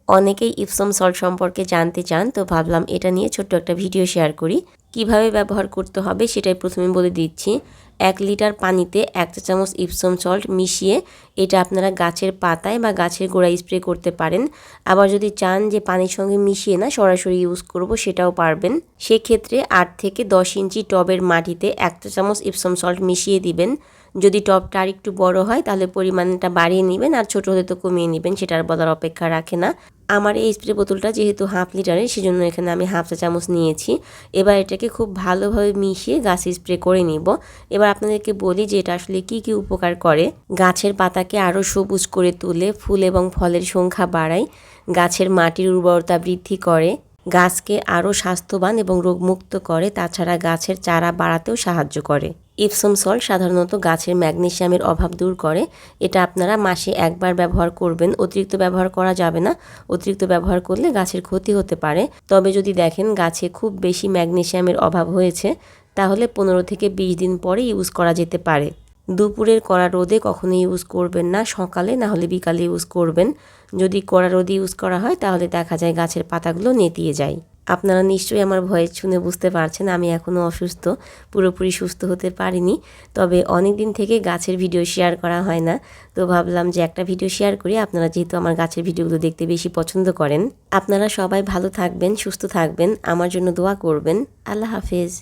অনেকেই Epsom salt সম্পর্কে জানতে চান, তো ভাবলাম এটা নিয়ে ছোট্ট একটা ভিডিও শেয়ার করি। কিভাবে ব্যবহার করতে হবে সেটাই প্রথমে বলে দিচ্ছি। 1 লিটার পানিতে 1 চা চামচ ইপসম সল্ট মিশিয়ে এটা আপনারা গাছের পাতায় বা গাছের গোড়ায় স্প্রে করতে পারেন। আবার যদি চান যে পানির সঙ্গে মিশিয়ে না সরাসরি ইউজ করব, সেটাও পারবেন। সেক্ষেত্রে 8 থেকে 10 ইঞ্চি টবের মাটিতে 1 চা চামচ ইপসম সল্ট মিশিয়ে দিবেন। যদি টবটা আর একটু বড় হয় তাহলে পরিমাণটা বাড়িয়ে নেবেন, আর ছোট হলে তো কমিয়ে নেবেন, সেটার বলার অপেক্ষা রাখে না। আমার এই স্প্রে বোতলটা যেহেতু হাফ লিটারের, সেজন্য এখানে আমি হাফ চা চামচ নিয়েছি। এবার এটাকে খুব ভালোভাবে মিশিয়ে গাছে স্প্রে করে নিব। এবার আপনাদেরকে বলি যে এটা আসলে কি কি উপকার করে। গাছের পাতাকে আরও সবুজ করে তুলে, ফুল এবং ফলের সংখ্যা বাড়ায়, গাছের মাটির উর্বরতা বৃদ্ধি করে, গাছকে আরও স্বাস্থ্যবান এবং রোগমুক্ত করে, তাছাড়া গাছের চারা বাড়াতেও সাহায্য করে। ইপসম সল্ট সাধারণত গাছের ম্যাগনেসিয়ামের অভাব দূর করে। এটা আপনারা মাসে একবার ব্যবহার করবেন, অতিরিক্ত ব্যবহার করা যাবে না। অতিরিক্ত ব্যবহার করলে গাছের ক্ষতি হতে পারে। তবে যদি দেখেন গাছে খুব বেশি ম্যাগনেসিয়ামের অভাব হয়েছে, তাহলে 15 থেকে 20 দিন পরে ইউজ করা যেতে পারে। দুপুরের কড়া রোদে কখনো ইউজ করবেন না, সকালে না হলে বিকালে ইউজ করবেন। যদি কড়া রোদে ইউজ করা হয় তাহলে দেখা যায় গাছের পাতাগুলো নেতিয়ে যায়। আপনারা নিশ্চয়ই আমার ভয়েস শুনে বুঝতে পারছেন আমি এখনও অসুস্থ, পুরোপুরি সুস্থ হতে পারিনি। তবে অনেক দিন থেকে গাছের ভিডিও শেয়ার করা হয় না, তো ভাবলাম যে একটা ভিডিও শেয়ার করি। আপনারা যেহেতু আমার গাছের ভিডিওগুলো দেখতে বেশি পছন্দ করেন। আপনারা সবাই ভালো থাকবেন, সুস্থ থাকবেন, আমার জন্য দোয়া করবেন। আল্লাহ হাফেজ।